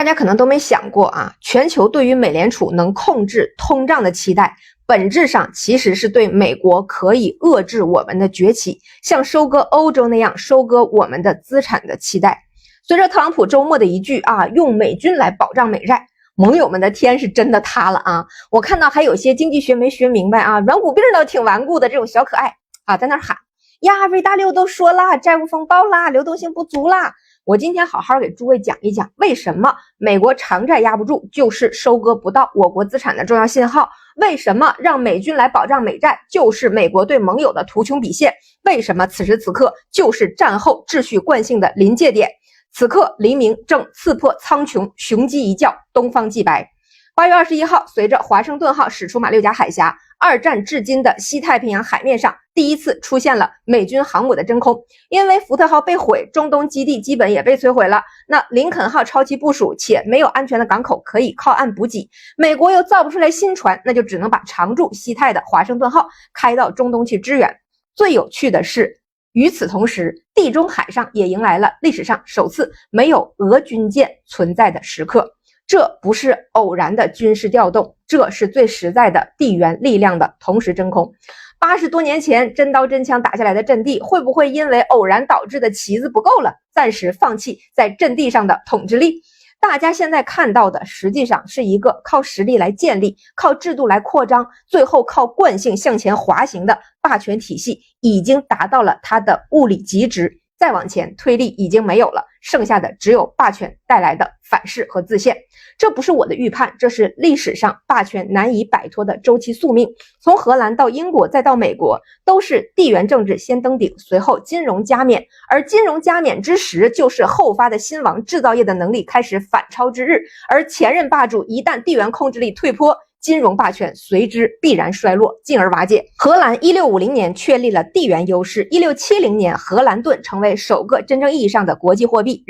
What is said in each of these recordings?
大家可能都没想过啊，全球对于美联储能控制通胀的期待，本质上其实是对美国可以遏制我们的崛起，像收割欧洲那样收割我们的资产的期待。随着特朗普周末的一句用美军来保障美债，盟友们的天是真的塌了啊！我看到还有些经济学没学明白软骨病倒挺顽固的这种小可爱在那喊呀，瑞大六都说啦，债务风暴啦，流动性不足啦。我今天好好给诸位讲一讲，为什么美国长债压不住就是收割不到我国资产的重要信号，为什么让美军来保障美债就是美国对盟友的图穷匕现，为什么此时此刻就是战后秩序惯性的临界点。此刻黎明正刺破苍穹，雄鸡一叫，东方既白。8月21号，随着华盛顿号驶出马六甲海峡，二战至今的西太平洋海面上第一次出现了美军航母的真空。因为福特号被毁，中东基地基本也被摧毁了，那林肯号超期部署且没有安全的港口可以靠岸补给，美国又造不出来新船，那就只能把常驻西太的华盛顿号开到中东去支援。最有趣的是，与此同时，地中海上也迎来了历史上首次没有俄军舰存在的时刻。这不是偶然的军事调动，这是最实在的地缘力量的同时真空。80多年前真刀真枪打下来的阵地，会不会因为偶然导致的旗子不够了，暂时放弃在阵地上的统治力？大家现在看到的实际上是一个靠实力来建立，靠制度来扩张，最后靠惯性向前滑行的霸权体系，已经达到了它的物理极值，再往前推力已经没有了，剩下的只有霸权带来的反噬和自限。这不是我的预判，这是历史上霸权难以摆脱的周期宿命。从荷兰到英国再到美国，都是地缘政治先登顶，随后金融加冕，而金融加冕之时，就是后发的新王制造业的能力开始反超之日，而前任霸主一旦地缘控制力退坡，金融霸权随之必然衰落，进而瓦解。荷兰1650年确立了地缘优势，1670年荷兰盾成为首个真正意义上的国际货币。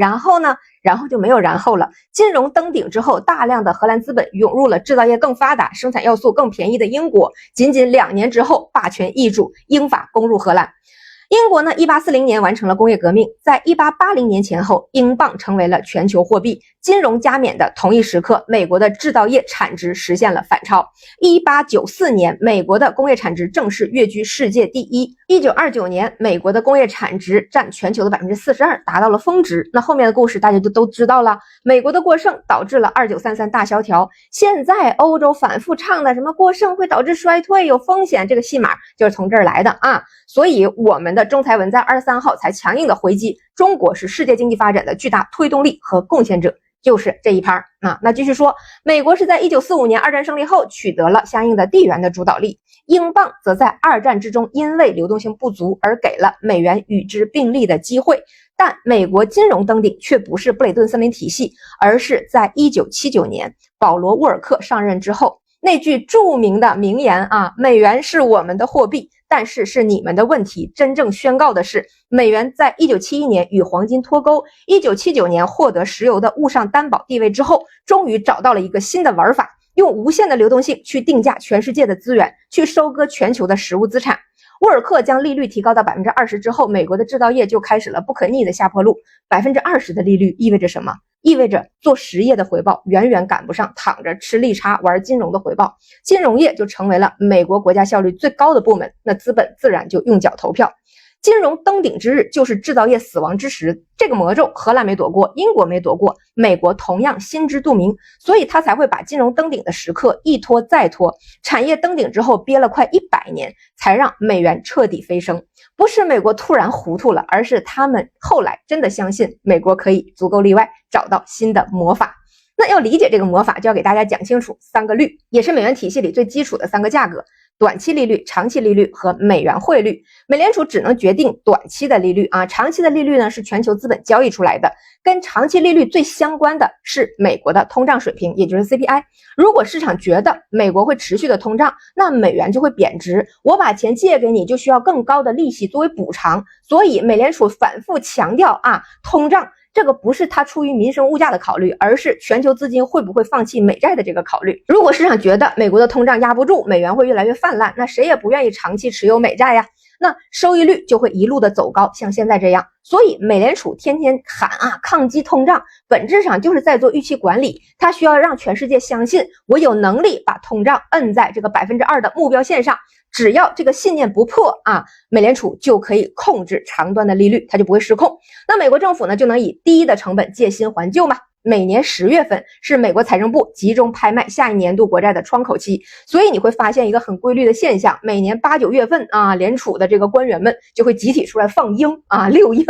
然后就没有然后了。金融登顶之后，大量的荷兰资本涌入了制造业更发达、生产要素更便宜的英国。仅仅2年之后，霸权易主，英法攻入荷兰。英国呢，1840年完成了工业革命，在1880年前后，英镑成为了全球货币。金融加冕的同一时刻，美国的制造业产值实现了反超。1894年，美国的工业产值正式跃居世界第一。1929年，美国的工业产值占全球的 42%， 达到了峰值。那后面的故事大家就都知道了，美国的过剩导致了2933大萧条。现在欧洲反复唱的什么过剩会导致衰退，有风险，这个戏码就是从这儿来的啊。所以我们的仲裁文在23号才强硬的回击，中国是世界经济发展的巨大推动力和贡献者，就是这一盘那继续说，美国是在1945年二战胜利后取得了相应的地缘的主导力，英镑则在二战之中因为流动性不足而给了美元与之并立的机会。但美国金融登顶却不是布雷顿森林体系，而是在1979年保罗沃尔克上任之后，那句著名的名言美元是我们的货币，但是是你们的问题。真正宣告的是，美元在1971年与黄金脱钩，1979年获得石油的物上担保地位之后，终于找到了一个新的玩法，用无限的流动性去定价全世界的资源，去收割全球的实物资产。沃尔克将利率提高到 20% 之后，美国的制造业就开始了不可逆的下坡路。 20% 的利率意味着什么？意味着做实业的回报远远赶不上躺着吃利差玩金融的回报，金融业就成为了美国国家效率最高的部门，那资本自然就用脚投票。金融登顶之日就是制造业死亡之时，这个魔咒荷兰没躲过，英国没躲过，美国同样心知肚明，所以他才会把金融登顶的时刻一拖再拖，产业登顶之后憋了快100年，才让美元彻底飞升。不是美国突然糊涂了，而是他们后来真的相信美国可以足够例外，找到新的魔法。那要理解这个魔法，就要给大家讲清楚3个率，也是美元体系里最基础的3个价格：短期利率、长期利率和美元汇率。美联储只能决定短期的利率长期的利率呢是全球资本交易出来的。跟长期利率最相关的是美国的通胀水平，也就是 CPI。如果市场觉得美国会持续的通胀，那美元就会贬值，我把钱借给你就需要更高的利息作为补偿。所以美联储反复强调通胀这个不是他出于民生物价的考虑，而是全球资金会不会放弃美债的这个考虑。如果市场觉得美国的通胀压不住，美元会越来越泛滥，那谁也不愿意长期持有美债呀。那收益率就会一路的走高，像现在这样。所以美联储天天喊抗击通胀，本质上就是在做预期管理，它需要让全世界相信我有能力把通胀摁在这个2%的目标线上，只要这个信念不破美联储就可以控制长端的利率，它就不会失控。那美国政府呢就能以低的成本借新还旧嘛。每年10月份是美国财政部集中拍卖下一年度国债的窗口期，所以你会发现一个很规律的现象，每年8、9月份联储的这个官员们就会集体出来放鹰溜鹰，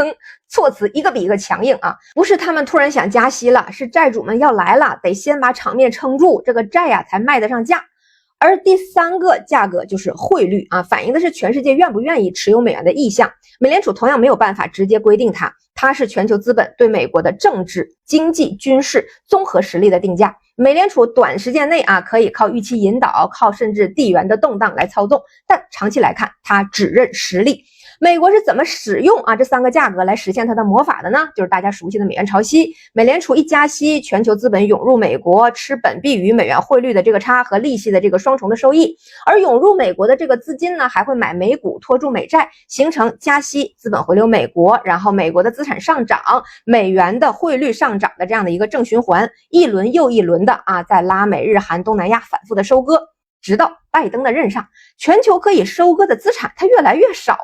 措辞一个比一个强硬不是他们突然想加息了，是债主们要来了，得先把场面撑住，这个债才卖得上价。而第3个价格就是汇率反映的是全世界愿不愿意持有美元的意向。美联储同样没有办法直接规定它是全球资本对美国的政治、经济、军事综合实力的定价。美联储短时间内可以靠预期引导，靠甚至地缘的动荡来操纵，但长期来看，它只认实力。美国是怎么使用这3个价格来实现它的魔法的呢？就是大家熟悉的美元潮汐。美联储一加息，全球资本涌入美国，吃本币与美元汇率的这个差和利息的这个双重的收益。而涌入美国的这个资金呢，还会买美股拖住美债，形成加息资本回流美国，然后美国的资产上涨，美元的汇率上涨的这样的一个正循环，一轮又一轮的在拉美日韩东南亚反复的收割，直到拜登的任上，全球可以收割的资产它越来越少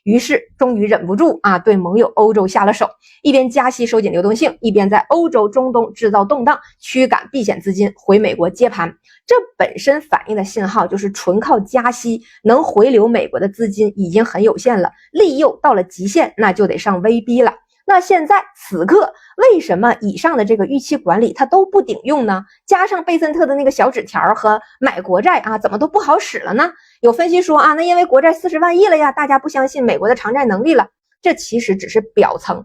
于是终于忍不住对盟友欧洲下了手，一边加息收紧流动性，一边在欧洲、中东制造动荡，驱赶避险资金回美国接盘。这本身反映的信号就是纯靠加息能回流美国的资金已经很有限了，利诱到了极限，那就得上威逼了。那现在此刻为什么以上的这个预期管理它都不顶用呢？加上贝森特的那个小纸条和买国债怎么都不好使了呢？有分析说那因为国债40万亿了呀，大家不相信美国的偿债能力了。这其实只是表层，